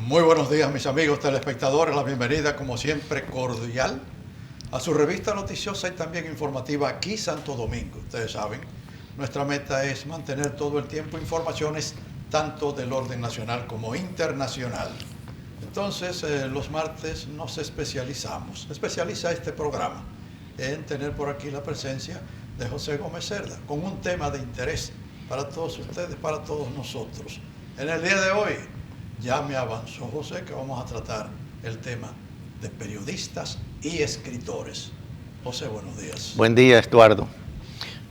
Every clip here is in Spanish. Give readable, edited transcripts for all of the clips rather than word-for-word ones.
muy buenos días mis amigos telespectadores, la bienvenida como siempre cordial a su revista noticiosa y también informativa aquí Santo Domingo. Ustedes saben, nuestra meta es mantener todo el tiempo informaciones tanto del orden nacional como internacional. Entonces los martes nos especializamos, especializa este programa en tener por aquí la presencia de José Gómez Cerda con un tema de interés para todos ustedes, para todos nosotros. En el día de hoy ya me avanzó José que vamos a tratar el tema de periodistas y escritores. José, buenos días. Buen día, Estuardo.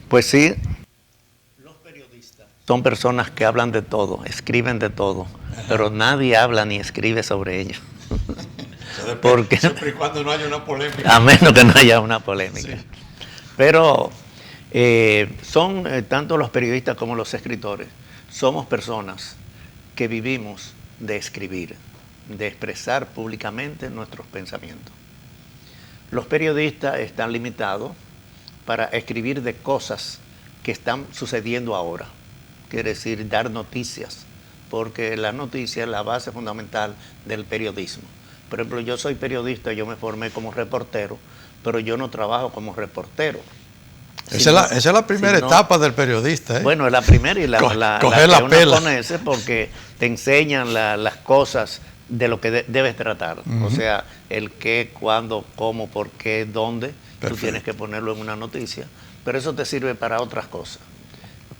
Pues sí, los periodistas son personas que hablan de todo, escriben de todo, pero nadie habla ni escribe sobre ello. Porque siempre y cuando no haya una polémica. A menos que no haya una polémica. Sí. Pero son tanto los periodistas como los escritores, somos personas que vivimos de escribir, de expresar públicamente nuestros pensamientos. Los periodistas están limitados para escribir de cosas que están sucediendo ahora, quiere decir dar noticias, porque la noticia es la base fundamental del periodismo. Por ejemplo, yo soy periodista, yo me formé como reportero, pero yo no trabajo como reportero. Esa es la primera etapa del periodista. Bueno, es la primera y la coger la pela. Conoce porque te enseñan las cosas de lo que debes tratar. O sea, el qué, cuándo, cómo, por qué, dónde. Perfecto. Tú tienes que ponerlo en una noticia. Pero eso te sirve para otras cosas.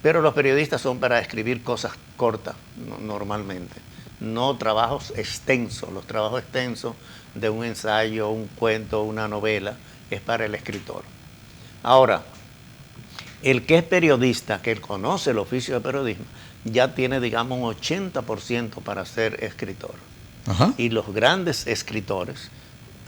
Pero los periodistas son para escribir cosas cortas, normalmente. No trabajos extensos. Los trabajos extensos de un ensayo, un cuento, una novela, es para el escritor. Ahora, el que es periodista, que conoce el oficio de periodismo, ya tiene, digamos, un 80% para ser escritor. Ajá. Y los grandes escritores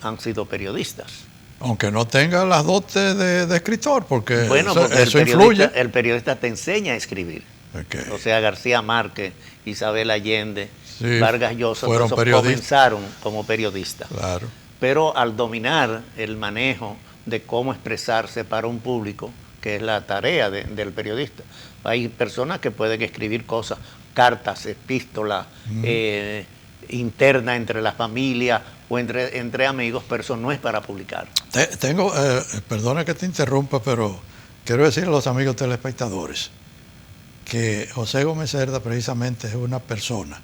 han sido periodistas. Aunque no tenga las dotes de escritor, porque porque eso influye. El periodista te enseña a escribir. Okay. O sea, García Márquez, Isabel Allende, sí, Vargas Llosa, comenzaron como periodistas. Claro. Pero al dominar el manejo de cómo expresarse para un público, que es la tarea del periodista. Hay personas que pueden escribir cosas, cartas, epístolas, internas entre la familia o entre amigos, pero eso no es para publicar. Perdona que te interrumpa, pero quiero decirle a los amigos telespectadores que José Gómez Cerda precisamente es una persona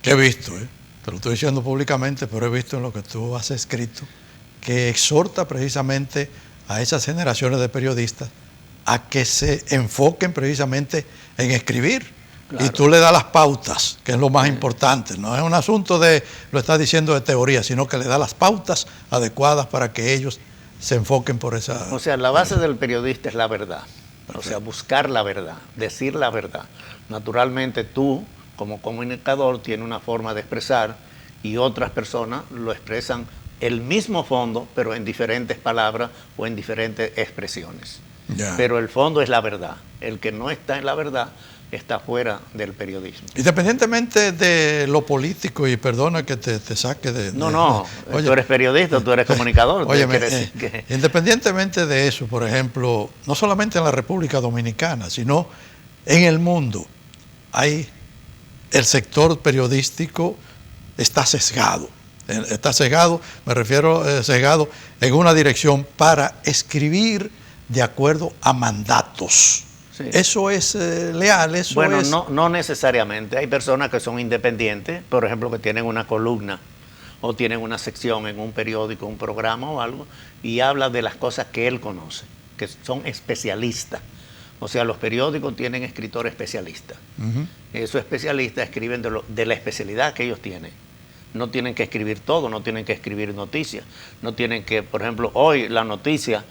que he visto, te lo estoy diciendo públicamente, pero he visto en lo que tú has escrito, que exhorta precisamente a esas generaciones de periodistas a que se enfoquen precisamente en escribir. Claro. Y tú le das las pautas, que es lo más importante. No es un asunto lo estás diciendo de teoría, sino que le das las pautas adecuadas para que ellos se enfoquen por esa... O sea, la base del periodista es la verdad. Perfecto. O sea, buscar la verdad, decir la verdad. Naturalmente tú, como comunicador, tienes una forma de expresar y otras personas lo expresan el mismo fondo, pero en diferentes palabras o en diferentes expresiones. Yeah. Pero el fondo es la verdad. El que no está en la verdad está fuera del periodismo. Independientemente de lo político, y perdona que te saque de... Oye, tú eres periodista, tú eres comunicador. Oye, independientemente de eso, por ejemplo, no solamente en la República Dominicana, sino en el mundo, el sector periodístico está sesgado. Está sesgado, me refiero sesgado en una dirección para escribir de acuerdo a mandatos. Sí. ¿Eso es leal? ¿Eso bueno, es... no necesariamente. Hay personas que son independientes, por ejemplo, que tienen una columna o tienen una sección en un periódico, un programa o algo, y habla de las cosas que él conoce, que son especialistas. O sea, los periódicos tienen escritores especialistas. Esos especialistas escriben de la especialidad que ellos tienen. No tienen que escribir todo, no tienen que escribir noticias, no tienen que, por ejemplo, hoy la noticia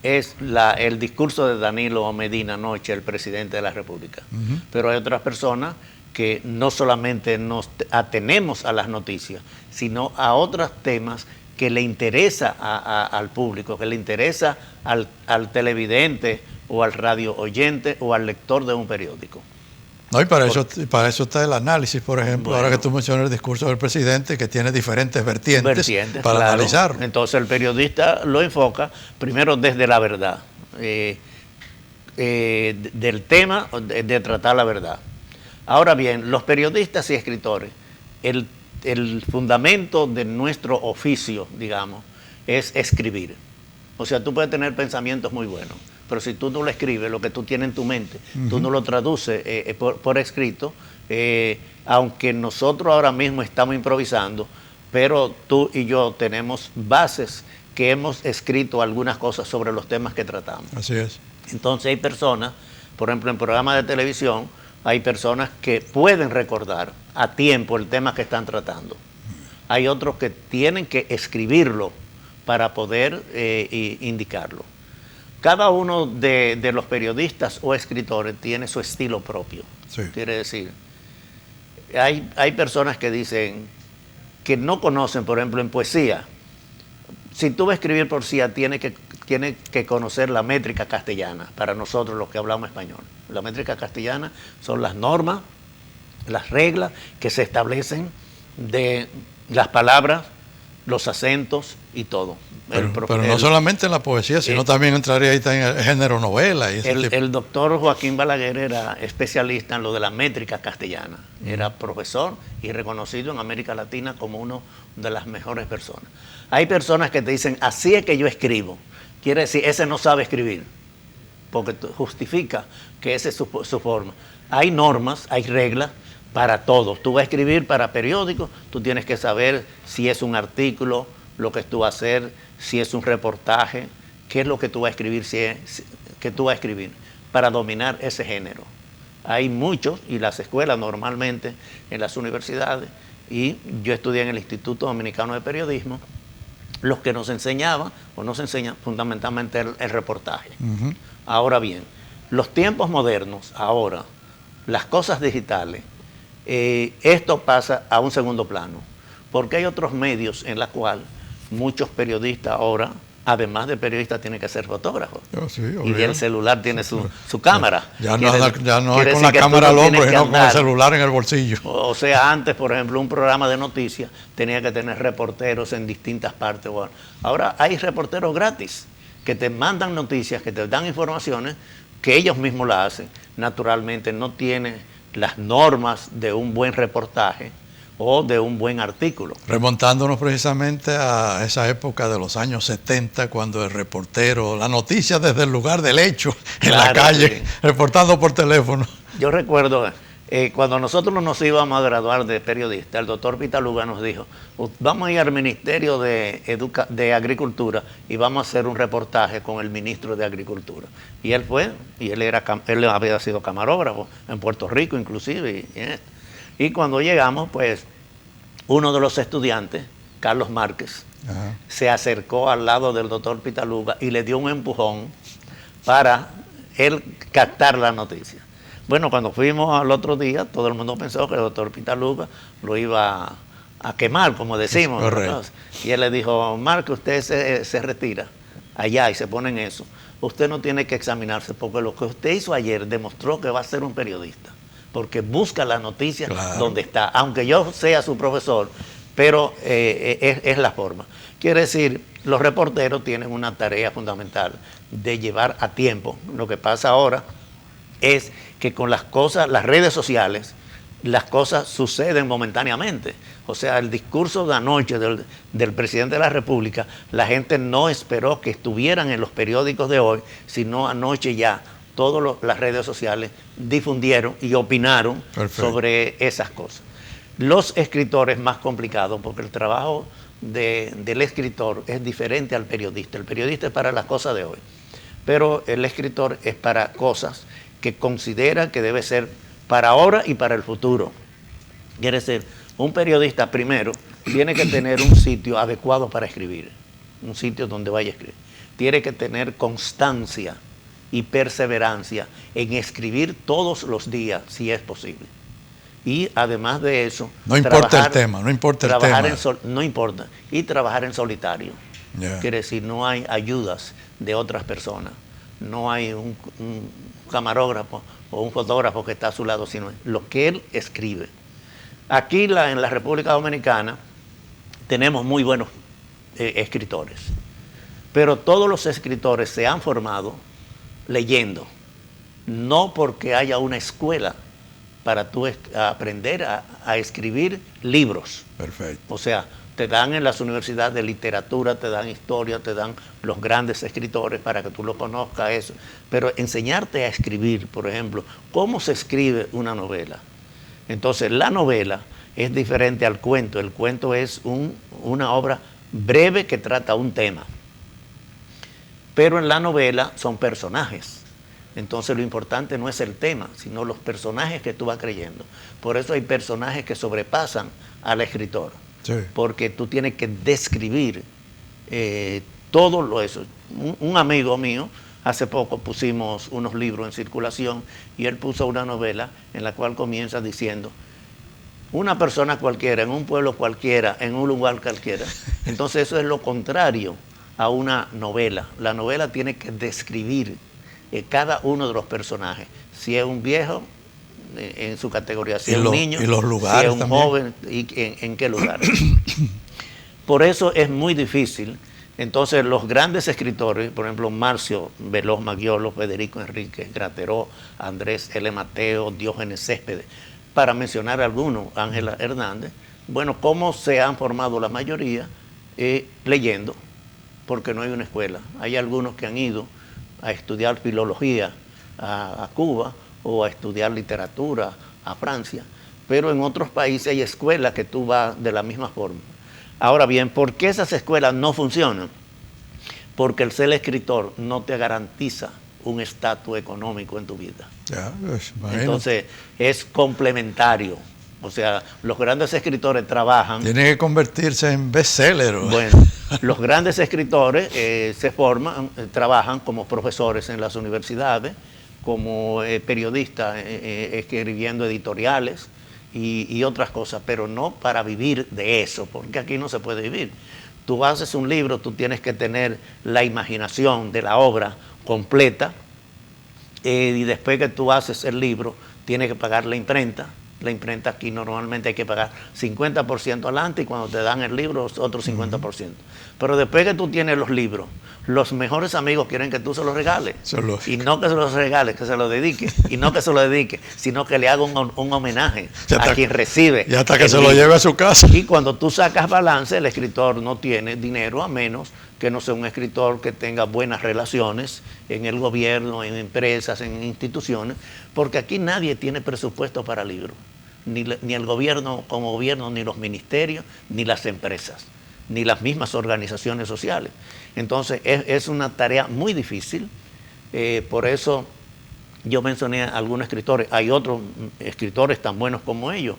es el discurso de Danilo Medina anoche, el presidente de la República. Pero hay otras personas que no solamente nos atenemos a las noticias, sino a otros temas que le interesa al público, que le interesa al televidente o al radio oyente o al lector de un periódico. No, y para eso está el análisis, por ejemplo, ahora que tú mencionas el discurso del presidente, que tiene diferentes vertientes para claro. analizarlo. Entonces el periodista lo enfoca primero desde la verdad, del tema de tratar la verdad. Ahora bien, los periodistas y escritores, el, el fundamento de nuestro oficio, digamos, es escribir. O sea, tú puedes tener pensamientos muy buenos, pero si tú no lo escribes, lo que tú tienes en tu mente, tú no lo traduces por escrito, aunque nosotros ahora mismo estamos improvisando, pero tú y yo tenemos bases que hemos escrito algunas cosas sobre los temas que tratamos. Así es. Entonces hay personas, por ejemplo, en programas de televisión, hay personas que pueden recordar a tiempo el tema que están tratando. Hay otros que tienen que escribirlo para poder indicarlo. Cada uno de los periodistas o escritores tiene su estilo propio. Sí. Quiere decir, hay personas que dicen que no conocen, por ejemplo, en poesía. Si tú vas a escribir poesía, tiene que conocer la métrica castellana, para nosotros los que hablamos español. La métrica castellana son las normas, las reglas que se establecen de las palabras, los acentos y todo. Pero no solamente en la poesía, sino también entraría ahí en el género novela. Y el doctor Joaquín Balaguer era especialista en lo de la métrica castellana. Era profesor y reconocido en América Latina como uno de las mejores personas. Hay personas que te dicen, así es que yo escribo. Quiere decir, ese no sabe escribir, porque justifica que esa es su forma. Hay normas, hay reglas para todo. Tú vas a escribir para periódicos, tú tienes que saber si es un artículo, lo que tú vas a hacer, si es un reportaje, qué es lo que tú vas a escribir, que tú vas a escribir para dominar ese género. Hay muchos, y las escuelas normalmente, en las universidades, y yo estudié en el Instituto Dominicano de Periodismo, los que nos enseñaban, o nos enseñan fundamentalmente el reportaje. Ahora bien, los tiempos modernos, ahora, las cosas digitales, esto pasa a un segundo plano, porque hay otros medios en los cuales muchos periodistas ahora, además de periodistas, tienen que ser fotógrafos. Sí, y el celular tiene su cámara. Ya no es con la cámara al hombro, sino con el celular en el bolsillo. O sea, antes, por ejemplo, un programa de noticias tenía que tener reporteros en distintas partes. Bueno, ahora hay reporteros gratis que te mandan noticias, que te dan informaciones que ellos mismos la hacen. Naturalmente no tiene las normas de un buen reportaje o de un buen artículo. Remontándonos precisamente a esa época de los años 70, cuando el reportero, la noticia desde el lugar del hecho, en la calle, sí, reportando por teléfono. Yo recuerdo, cuando nosotros nos íbamos a graduar de periodista, el doctor Pitaluga nos dijo, vamos a ir al Ministerio de Agricultura y vamos a hacer un reportaje con el ministro de Agricultura. Y él fue, y él había sido camarógrafo en Puerto Rico inclusive, y cuando llegamos, pues, uno de los estudiantes, Carlos Márquez, se acercó al lado del doctor Pitaluga y le dio un empujón para él captar la noticia. Bueno, cuando fuimos al otro día, todo el mundo pensó que el doctor Pitaluga lo iba a quemar, como decimos. Y él le dijo, Márquez, usted se retira allá y se pone en eso. Usted no tiene que examinarse, porque lo que usted hizo ayer demostró que va a ser un periodista, porque busca la noticia donde está, aunque yo sea su profesor, pero es la forma. Quiere decir, los reporteros tienen una tarea fundamental de llevar a tiempo. Lo que pasa ahora es que con las cosas, las redes sociales, las cosas suceden momentáneamente. O sea, el discurso de anoche del presidente de la República, la gente no esperó que estuvieran en los periódicos de hoy, sino anoche ya todas las redes sociales difundieron y opinaron sobre esas cosas. Los escritores más complicados, porque el trabajo del escritor es diferente al periodista. El periodista es para las cosas de hoy, pero el escritor es para cosas que considera que debe ser para ahora y para el futuro. Quiere decir, un periodista primero tiene que tener un sitio adecuado para escribir, un sitio donde vaya a escribir. Tiene que tener constancia y perseverancia en escribir todos los días, si es posible. Y además de eso, no importa el tema, no importa el tema. No importa. Y trabajar en solitario. Quiere decir, no hay ayudas de otras personas. No hay un camarógrafo o un fotógrafo que está a su lado, sino lo que él escribe. Aquí en la República Dominicana tenemos muy buenos escritores, pero todos los escritores se han formado leyendo, no porque haya una escuela para tú aprender a escribir libros. Perfecto. O sea, te dan en las universidades de literatura, te dan historia, te dan los grandes escritores para que tú lo conozcas, eso. Pero enseñarte a escribir, por ejemplo, cómo se escribe una novela. Entonces, la novela es diferente al cuento. El cuento es una obra breve que trata un tema. Pero en la novela son personajes. Entonces lo importante no es el tema, sino los personajes que tú vas creyendo. Por eso hay personajes que sobrepasan al escritor. Sí. Porque tú tienes que describir todo eso. Un amigo mío, hace poco pusimos unos libros en circulación y él puso una novela en la cual comienza diciendo: una persona cualquiera, en un pueblo cualquiera, en un lugar cualquiera. Entonces eso es lo contrario a una novela. La novela tiene que describir cada uno de los personajes. Si es un viejo, en su categoría, si es un niño, y los lugares si es un también. Joven, y en qué lugar. Por eso es muy difícil. Entonces los grandes escritores, por ejemplo, Marcio Veloz Maggiolo, Federico Enríquez, Grateró, Andrés L. Mateo, Diógenes Céspedes, para mencionar algunos, Ángela Hernández, bueno, ¿cómo se han formado la mayoría? Leyendo, porque no hay una escuela. Hay algunos que han ido a estudiar filología a Cuba o a estudiar literatura a Francia, pero en otros países hay escuelas que tú vas de la misma forma. Ahora bien, ¿por qué esas escuelas no funcionan? Porque el ser escritor no te garantiza un estatus económico en tu vida. Ya, entonces es complementario. O sea, los grandes escritores trabajan... Tiene que convertirse en bestseller. Bueno, los grandes escritores se forman, trabajan como profesores en las universidades, como periodistas escribiendo editoriales y otras cosas, pero no para vivir de eso, porque aquí no se puede vivir. Tú haces un libro, tú tienes que tener la imaginación de la obra completa, y después que tú haces el libro, tienes que pagar la imprenta. La imprenta aquí normalmente hay que pagar 50% adelante y cuando te dan el libro otro 50%. Pero después que tú tienes los libros, los mejores amigos quieren que tú se los regales. Y no que se los regales, que se los dedique. Y no que se lo dedique, sino que le haga un homenaje a quien recibe. Y hasta que se lo lleve a su casa. Y cuando tú sacas balance, el escritor no tiene dinero, a menos que no sea un escritor que tenga buenas relaciones en el gobierno, en empresas, en instituciones, porque aquí nadie tiene presupuesto para libros. Ni el gobierno como gobierno, ni los ministerios, ni las empresas, ni las mismas organizaciones sociales. Entonces es una tarea muy difícil, por eso yo mencioné a algunos escritores, hay otros escritores tan buenos como ellos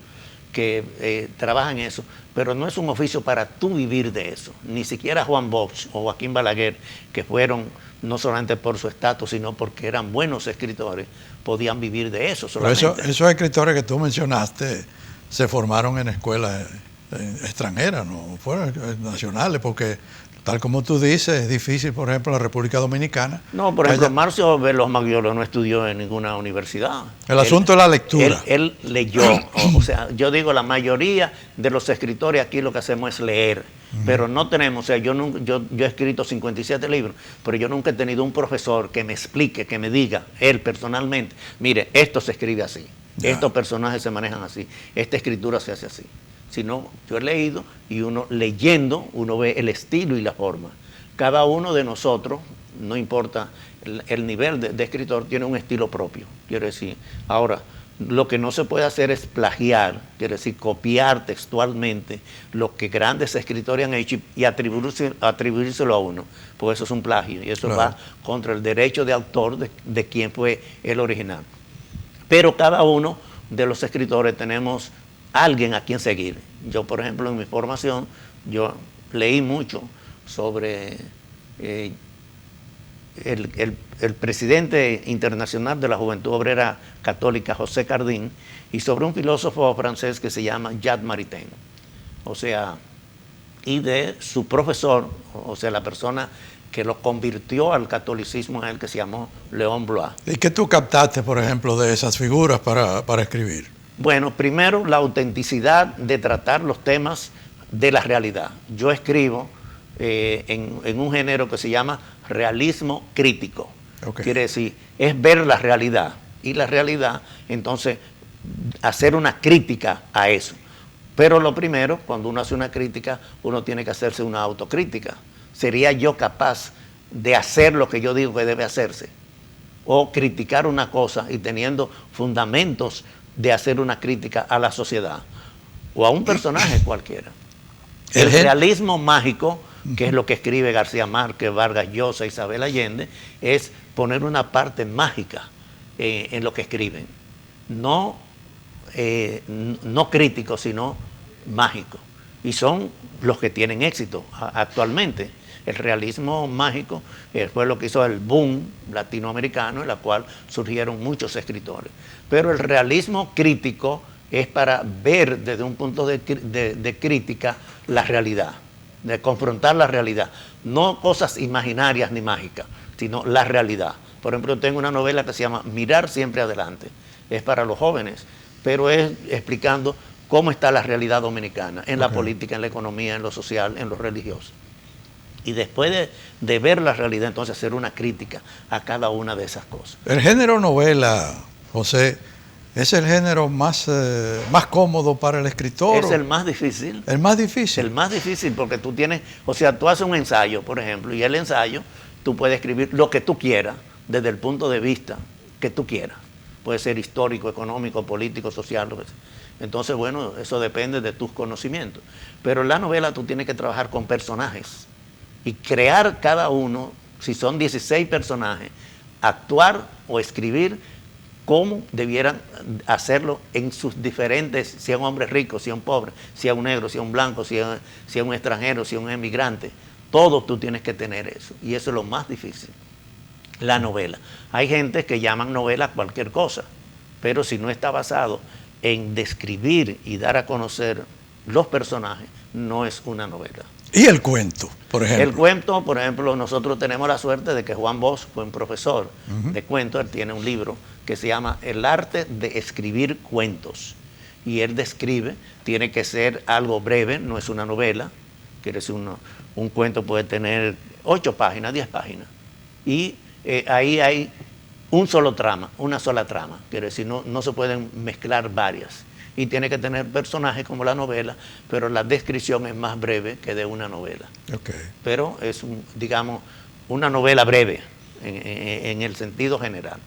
que trabajan en eso, pero no es un oficio para tú vivir de eso. Ni siquiera Juan Bosch o Joaquín Balaguer, que fueron no solamente por su estatus, sino porque eran buenos escritores, podían vivir de eso solamente. Pero esos escritores que tú mencionaste se formaron en escuelas extranjeras, no fueron nacionales, porque tal como tú dices, es difícil, por ejemplo, en la República Dominicana. No, por ejemplo, Marcio Veloz Maggiolo no estudió en ninguna universidad. El asunto es la lectura. Él leyó, o sea, yo digo, la mayoría de los escritores aquí lo que hacemos es leer, pero no tenemos, o sea, yo he escrito 57 libros, pero yo nunca he tenido un profesor que me explique, que me diga, él personalmente, mire, esto se escribe así, estos personajes se manejan así, esta escritura se hace así. Sino yo he leído y uno leyendo, uno ve el estilo y la forma. Cada uno de nosotros, no importa el nivel de escritor, tiene un estilo propio, quiero decir. Ahora, lo que no se puede hacer es plagiar, quiero decir, copiar textualmente lo que grandes escritores han hecho y atribuírselo a uno, porque eso es un plagio y eso va contra el derecho de autor de quien fue el original. Pero cada uno de los escritores tenemos alguien a quien seguir. Yo, por ejemplo, en mi formación, yo leí mucho sobre el presidente internacional de la Juventud Obrera Católica, José Cardín, y sobre un filósofo francés que se llama Jacques Maritain. O sea, y de su profesor, o sea, la persona que lo convirtió al catolicismo en él, que se llamó Léon Blois. ¿Y qué tú captaste, por ejemplo, de esas figuras para escribir? Bueno, primero la autenticidad de tratar los temas de la realidad. Yo escribo en un género que se llama realismo crítico. Okay. Quiere decir, es ver la realidad. Y la realidad, entonces, hacer una crítica a eso. Pero lo primero, cuando uno hace una crítica, uno tiene que hacerse una autocrítica. ¿Sería yo capaz de hacer lo que yo digo que debe hacerse? O criticar una cosa y teniendo fundamentos de hacer una crítica a la sociedad o a un personaje cualquiera. El realismo mágico, que es lo que escribe García Márquez, Vargas Llosa, Isabel Allende, es poner una parte mágica en lo que escriben. No crítico, sino mágico. Y son los que tienen éxito actualmente. El realismo mágico fue lo que hizo el boom latinoamericano, en la cual surgieron muchos escritores. Pero el realismo crítico es para ver desde un punto de crítica la realidad, de confrontar la realidad. No cosas imaginarias ni mágicas, sino la realidad. Por ejemplo, tengo una novela que se llama Mirar siempre adelante. Es para los jóvenes, pero es explicando cómo está la realidad dominicana, en la política, en la economía, en lo social, en lo religioso. Y después de ver la realidad, entonces hacer una crítica a cada una de esas cosas. El género novela, José, ¿es el género más cómodo para el escritor? Es el más difícil. ¿El más difícil? El más difícil porque tú tienes, o sea, tú haces un ensayo, por ejemplo, y el ensayo tú puedes escribir lo que tú quieras desde el punto de vista que tú quieras. Puede ser histórico, económico, político, social, lo que sea. Entonces, bueno, eso depende de tus conocimientos. Pero en la novela tú tienes que trabajar con personajes y crear cada uno, si son 16 personajes, actuar o escribir cómo debieran hacerlo en sus diferentes, si es un hombre rico, si es un pobre, si es un negro, si es un blanco, si es un extranjero, si es un emigrante. Todo tú tienes que tener eso. Y eso es lo más difícil. La novela. Hay gente que llaman novela cualquier cosa, pero si no está basado en describir y dar a conocer los personajes, no es una novela. ¿Y el cuento, por ejemplo? El cuento, por ejemplo, nosotros tenemos la suerte de que Juan Bosch fue un profesor de cuentos. Él tiene un libro que se llama El arte de escribir cuentos. Y él describe, tiene que ser algo breve, no es una novela. Quiere decir, un cuento puede tener 8 páginas, 10 páginas. Y ahí hay un solo trama, una sola trama. Quiere decir, no se pueden mezclar varias. Y tiene que tener personajes como la novela, pero la descripción es más breve que de una novela. Pero es, digamos, una novela breve en el sentido general.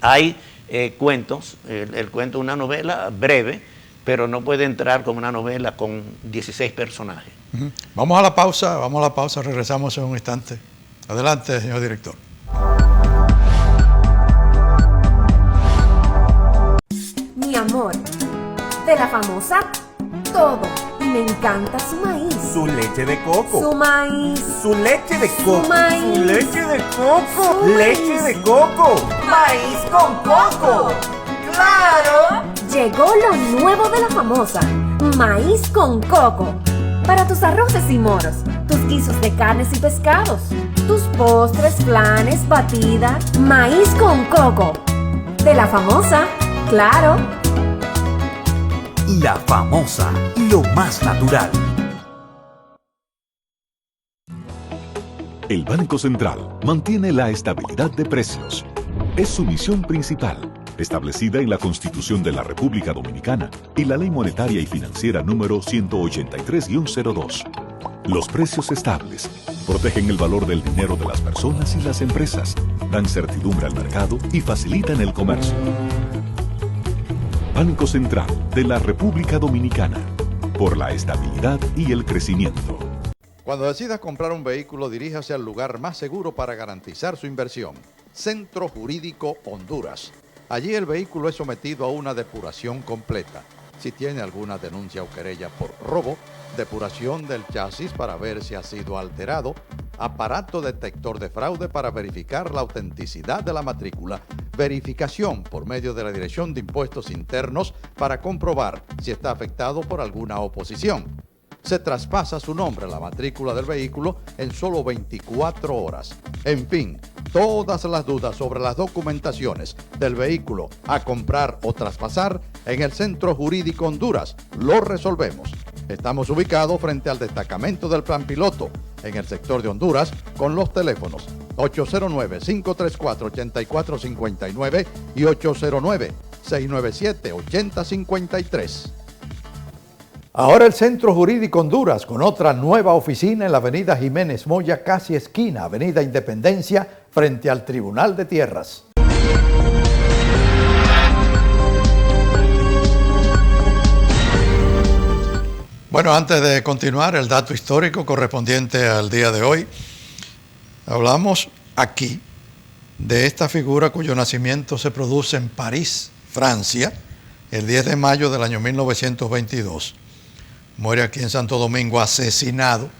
Hay cuentos, el cuento es una novela breve, pero no puede entrar como una novela con 16 personajes. Vamos a la pausa, regresamos en un instante. Adelante, señor director. Mi amor, de La Famosa, todo. Y me encanta su maíz. Su leche de coco. Su maíz. Su leche de coco. Su maíz. Su leche de coco. Su Leche maíz. de coco. Maíz con coco. ¡Claro! Llegó lo nuevo de La Famosa, maíz con coco. Para tus arroces y moros, tus guisos de carnes y pescados, tus postres, flanes, batidas, maíz con coco. De La Famosa, claro. La Famosa, lo más natural. El Banco Central mantiene la estabilidad de precios. Es su misión principal, establecida en la Constitución de la República Dominicana y la Ley Monetaria y Financiera número 183-02. Los precios estables protegen el valor del dinero de las personas y las empresas, dan certidumbre al mercado y facilitan el comercio. Banco Central de la República Dominicana, por la estabilidad y el crecimiento. Cuando decidas comprar un vehículo, diríjase al lugar más seguro para garantizar su inversión. Centro Jurídico Honduras. Allí el vehículo es sometido a una depuración completa. Si tiene alguna denuncia o querella por robo, depuración del chasis para ver si ha sido alterado, aparato detector de fraude para verificar la autenticidad de la matrícula, verificación por medio de la Dirección de Impuestos Internos para comprobar si está afectado por alguna oposición. Se traspasa su nombre a la matrícula del vehículo en solo 24 horas. En fin, todas las dudas sobre las documentaciones del vehículo a comprar o traspasar en el Centro Jurídico Honduras lo resolvemos. Estamos ubicados frente al destacamento del Plan Piloto en el sector de Honduras con los teléfonos 809-534-8459 y 809 697-8053. Ahora el Centro Jurídico Honduras con otra nueva oficina en la avenida Jiménez Moya, casi esquina, avenida Independencia, frente al Tribunal de Tierras. Bueno, antes de continuar, el dato histórico correspondiente al día de hoy. Hablamos aquí de esta figura cuyo nacimiento se produce en París, Francia, el 10 de mayo del año 1922. Muere aquí en Santo Domingo asesinado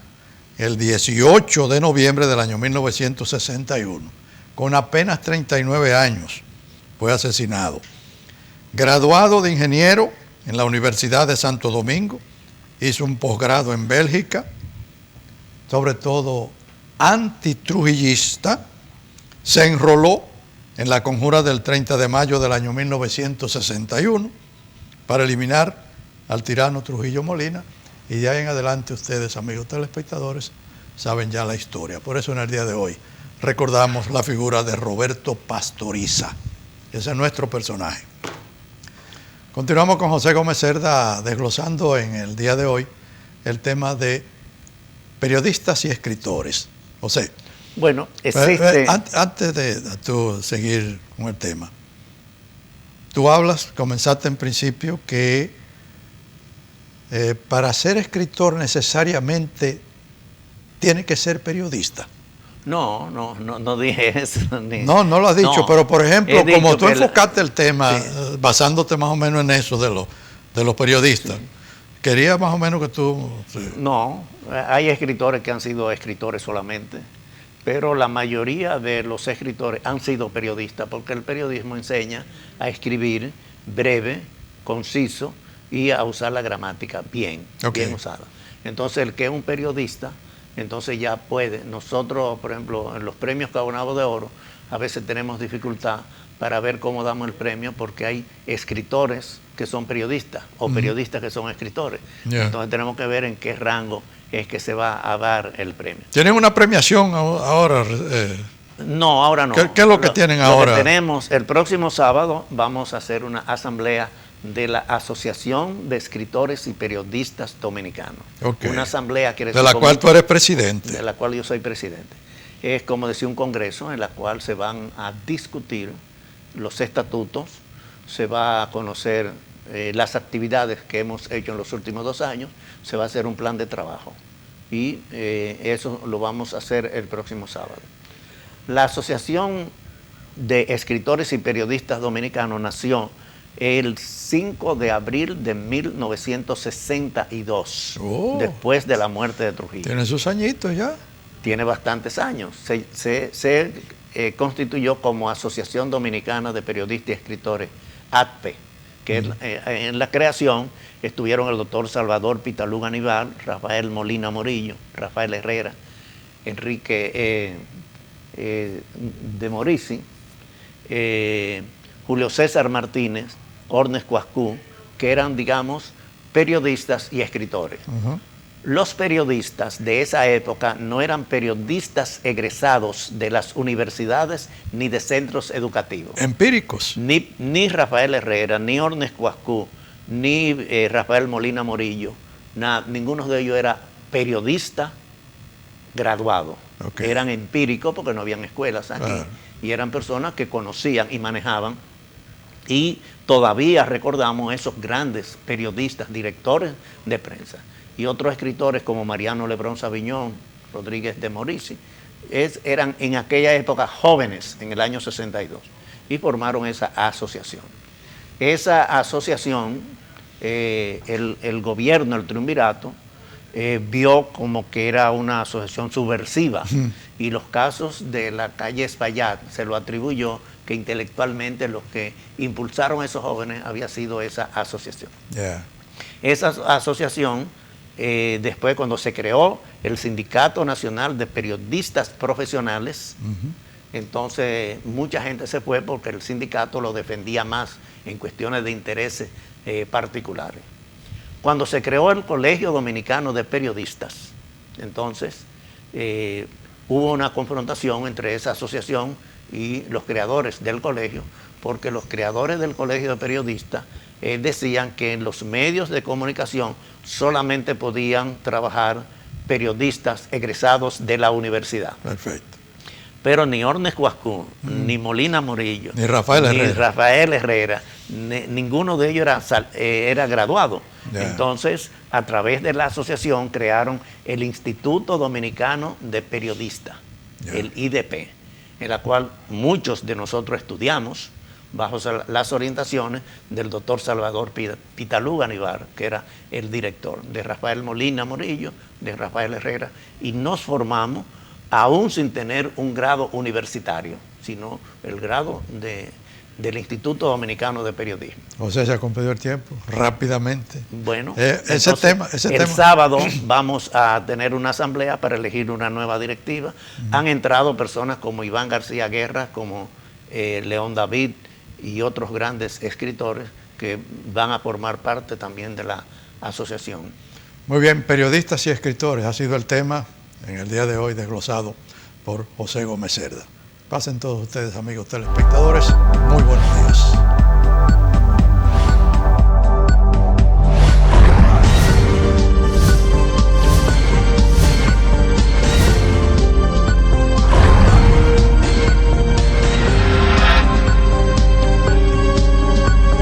el 18 de noviembre del año 1961. Con apenas 39 años fue asesinado. Graduado de ingeniero en la Universidad de Santo Domingo, hizo un posgrado en Bélgica, sobre todo antitrujillista. Se enroló en la conjura del 30 de mayo del año 1961 para eliminar al tirano Trujillo Molina, y de ahí en adelante ustedes, amigos telespectadores, saben ya la historia. Por eso en el día de hoy recordamos la figura de Roberto Pastoriza. Ese es nuestro personaje. Continuamos con José Gómez Cerda desglosando en el día de hoy el tema de periodistas y escritores. José. Bueno, existe... Antes de tú seguir con el tema, tú comenzaste en principio que para ser escritor necesariamente tiene que ser periodista. No dije eso. No lo has dicho, pero por ejemplo, como tú enfocaste el tema, sí, basándote más o menos en eso de los periodistas, sí, quería más o menos que tú... Sí. No, hay escritores que han sido escritores solamente, pero la mayoría de los escritores han sido periodistas, porque el periodismo enseña a escribir breve, conciso y a usar la gramática bien usada. Entonces, el que es un periodista, entonces ya puede. Nosotros, por ejemplo, en los premios Cabonabo de Oro, a veces tenemos dificultad para ver cómo damos el premio, porque hay escritores que son periodistas o periodistas que son escritores. Entonces tenemos que ver en qué rango es que se va a dar el premio. ¿Tienen una premiación ahora? No, ahora no. ¿Qué es lo que tienen ahora? Lo que tenemos, el próximo sábado vamos a hacer una asamblea de la Asociación de Escritores y Periodistas Dominicanos. Una asamblea quiere decir... De la cual tú eres presidente. De la cual yo soy presidente. Es como decir un congreso en la cual se van a discutir los estatutos, se va a conocer las actividades que hemos hecho en los últimos 2 años, se va a hacer un plan de trabajo. Y eso lo vamos a hacer el próximo sábado. La Asociación de Escritores y Periodistas Dominicanos nació el 5 de abril de 1962, después de la muerte de Trujillo. Tiene sus añitos ya. Tiene bastantes años. Se constituyó como Asociación Dominicana de Periodistas y Escritores, ADPE, que en la creación estuvieron el doctor Salvador Pitalú Aníbal, Rafael Molina Morillo, Rafael Herrera, Enrique de Morisi, Julio César Martínez, Ornes Cuascú, que eran, digamos, periodistas y escritores. Los periodistas de esa época no eran periodistas egresados de las universidades ni de centros educativos. Empíricos. Ni Rafael Herrera, ni Ornes Cuascú, ni Rafael Molina Morillo, ninguno de ellos era periodista graduado. Eran empíricos porque no habían escuelas aquí. Y eran personas que conocían y manejaban. Y todavía recordamos esos grandes periodistas, directores de prensa. Y otros escritores como Mariano Lebrón Saviñón, Rodríguez de Morisi, eran en aquella época jóvenes, en el año 62, y formaron esa asociación. Esa asociación, el gobierno, el triunvirato, vio como que era una asociación subversiva, y los casos de la calle Espaillat se lo atribuyó que intelectualmente los que impulsaron a esos jóvenes había sido esa asociación. Esa asociación, después cuando se creó el Sindicato Nacional de Periodistas Profesionales, entonces mucha gente se fue porque el sindicato lo defendía más en cuestiones de intereses particulares. Cuando se creó el Colegio Dominicano de Periodistas, entonces hubo una confrontación entre esa asociación y los creadores del colegio, porque los creadores del Colegio de Periodistas decían que en los medios de comunicación solamente podían trabajar periodistas egresados de la universidad. Perfecto. Pero ni Ornes Cuascún, ni Molina Morillo, Ni Rafael Herrera, ninguno de ellos era graduado. Yeah. Entonces, a través de la asociación crearon el Instituto Dominicano de Periodistas, Yeah. el IDP, en la cual muchos de nosotros estudiamos bajo las orientaciones del doctor Salvador Pitalú Ganivar, que era el director, de Rafael Molina Morillo, de Rafael Herrera, y nos formamos aún sin tener un grado universitario, sino el grado del Instituto Dominicano de Periodismo. O sea, se ha cumplido el tiempo rápidamente. Bueno, ese tema. Sábado vamos a tener una asamblea para elegir una nueva directiva. Han entrado personas como Iván García Guerra, como León David y otros grandes escritores que van a formar parte también de la asociación. Muy bien, periodistas y escritores ha sido el tema en el día de hoy desglosado por José Gómez Cerda. Pasen todos ustedes, amigos telespectadores, muy buenos días.